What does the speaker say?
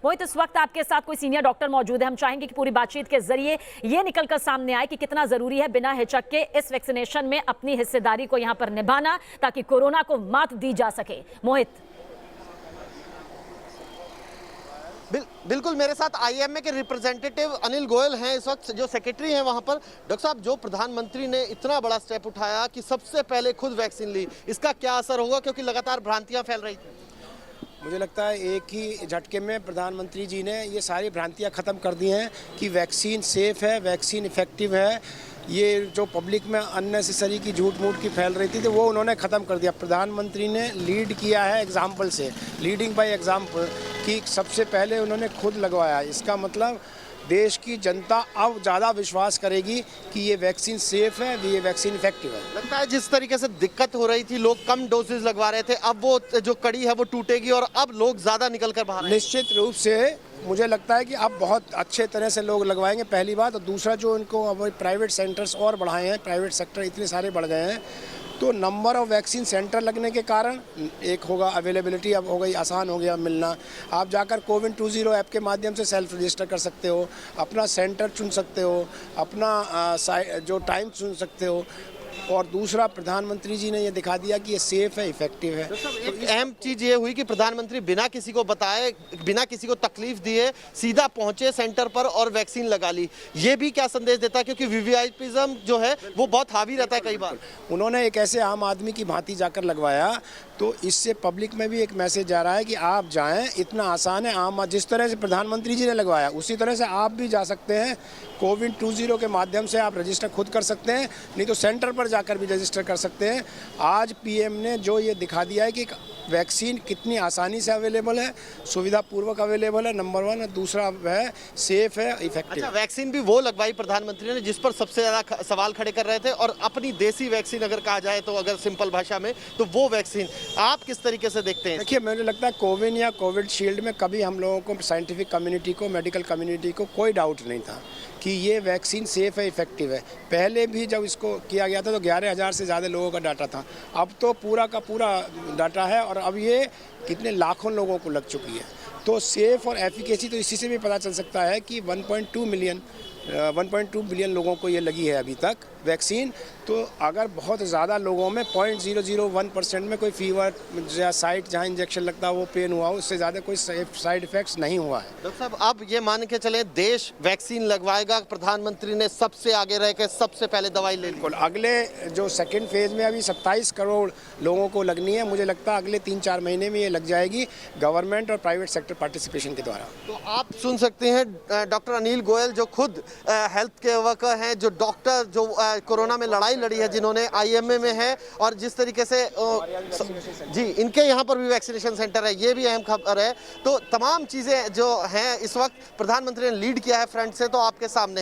मोहित, इस वक्त आपके साथ कोई सीनियर डॉक्टर मौजूद है। हम चाहेंगे कि पूरी बातचीत के जरिए ये निकलकर सामने आए कि कितना जरूरी है बिना हिचक के इस वैक्सीनेशन में अपनी हिस्सेदारी को यहां पर निभाना, ताकि कोरोना को मात दी जा सके। मोहित। बिल्कुल, मेरे साथ आईएमए के रिप्रेजेंटेटिव अनिल गोयल हैं इस वक्त, जो सेक्रेटरी हैं वहां पर। डॉक्टर साहब, जो प्रधानमंत्री ने इतना बड़ा स्टेप उठाया कि सबसे पहले खुद वैक्सीन ली, इसका क्या असर होगा, क्योंकि लगातार भ्रांतियां फैल रही थी? मुझे लगता है एक ही झटके में प्रधानमंत्री जी ने ये सारी भ्रांतियां ख़त्म कर दी हैं कि वैक्सीन सेफ़ है, वैक्सीन इफ़ेक्टिव है। ये जो पब्लिक में अननेसेसरी की झूठ मूठ की फैल रही थी तो वो उन्होंने ख़त्म कर दिया। प्रधानमंत्री ने लीड किया है एग्जाम्पल से, लीडिंग बाय एग्जाम्पल, कि सबसे पहले उन्होंने खुद लगवाया। इसका मतलब देश की जनता अब ज़्यादा विश्वास करेगी कि ये वैक्सीन सेफ़ है, ये वैक्सीन इफेक्टिव है। लगता है जिस तरीके से दिक्कत हो रही थी, लोग कम डोजेज लगवा रहे थे, अब वो जो कड़ी है वो टूटेगी और अब लोग ज़्यादा निकल कर बाहर। निश्चित रूप से मुझे लगता है कि अब बहुत अच्छे तरह से लोग लगवाएंगे, पहली बात। और दूसरा, जो इनको अब प्राइवेट सेंटर्स और बढ़ाए हैं, प्राइवेट सेक्टर इतने सारे बढ़ गए हैं, तो नंबर ऑफ वैक्सीन सेंटर लगने के कारण एक होगा अवेलेबिलिटी, अब हो गई, आसान हो गया मिलना। आप जाकर कोविन 20 ऐप के माध्यम से सेल्फ रजिस्टर कर सकते हो, अपना सेंटर चुन सकते हो, अपना जो टाइम चुन सकते हो। और दूसरा, प्रधानमंत्री जी ने ये दिखा दिया कि ये सेफ है, इफेक्टिव है। तो एक अहम चीज ये हुई कि प्रधानमंत्री बिना किसी को बताए, बिना किसी को तकलीफ दिए सीधा पहुंचे सेंटर पर और वैक्सीन लगा ली। ये भी क्या संदेश देता है, क्योंकि वीवीआईपीज़म जो है वो बहुत हावी रहता है कई बार। उन्होंने एक ऐसे आम आदमी की भांति जाकर लगवाया, तो इससे पब्लिक में भी एक मैसेज जा रहा है कि आप जाएं, इतना आसान है। आम जिस तरह से प्रधानमंत्री जी ने लगवाया उसी तरह से आप भी जा सकते हैं। कोविन 20 के माध्यम से आप रजिस्टर खुद कर सकते हैं, नहीं तो सेंटर पर जाकर भी रजिस्टर कर सकते हैं। आज पीएम ने जो ये दिखा दिया है कि वैक्सीन कितनी आसानी से अवेलेबल है, सुविधापूर्वक अवेलेबल है, नंबर 1। दूसरा है सेफ है, इफेक्टिव। अच्छा, वैक्सीन भी वो लगवाई प्रधानमंत्री ने जिस पर सबसे ज़्यादा सवाल खड़े कर रहे थे, और अपनी देसी वैक्सीन अगर कहा जाए तो, अगर सिंपल भाषा में, तो वो वैक्सीन आप किस तरीके से देखते हैं? देखिए, मुझे लगता है कोविन या कोविशील्ड में कभी हम लोगों को, साइंटिफिक कम्युनिटी को, मेडिकल कम्युनिटी को कोई डाउट नहीं था कि ये वैक्सीन सेफ है, इफेक्टिव है। पहले भी जब इसको किया गया था तो 11,000 से ज़्यादा लोगों का डाटा था, अब तो पूरा का पूरा डाटा है और अब ये कितने लाखों लोगों को लग चुकी है। तो सेफ और एफिकेसी तो इसी से भी पता चल सकता है कि 1.2 बिलियन लोगों को ये लगी है अभी तक वैक्सीन। तो अगर बहुत ज़्यादा लोगों में 0.001% में कोई फीवर या साइट जहाँ इंजेक्शन लगता है वो पेन हुआ, उससे ज़्यादा कोई साइड इफेक्ट्स नहीं हुआ है। डॉक्टर साहब, अब ये मान के चले देश वैक्सीन लगवाएगा, प्रधानमंत्री ने सबसे आगे रह के सबसे पहले दवाई ले ली। अगले जो सेकेंड फेज में अभी 27 करोड़ लोगों को लगनी है, मुझे लगता है अगले 3-4 महीने में ये लग जाएगी, गवर्नमेंट और प्राइवेट सेक्टर पार्टिसिपेशन के द्वारा। तो आप सुन सकते हैं डॉक्टर अनिल गोयल, जो खुद हेल्थ के वर्कर हैं, जो डॉक्टर जो कोरोना में लड़ाई लड़ी है, जिन्होंने आईएमए में है, और जिस तरीके से जी इनके यहाँ पर भी वैक्सीनेशन सेंटर है, ये भी अहम खबर है। तो तमाम चीज़ें जो हैं इस वक्त प्रधानमंत्री ने लीड किया है फ्रंट से, तो आपके सामने है।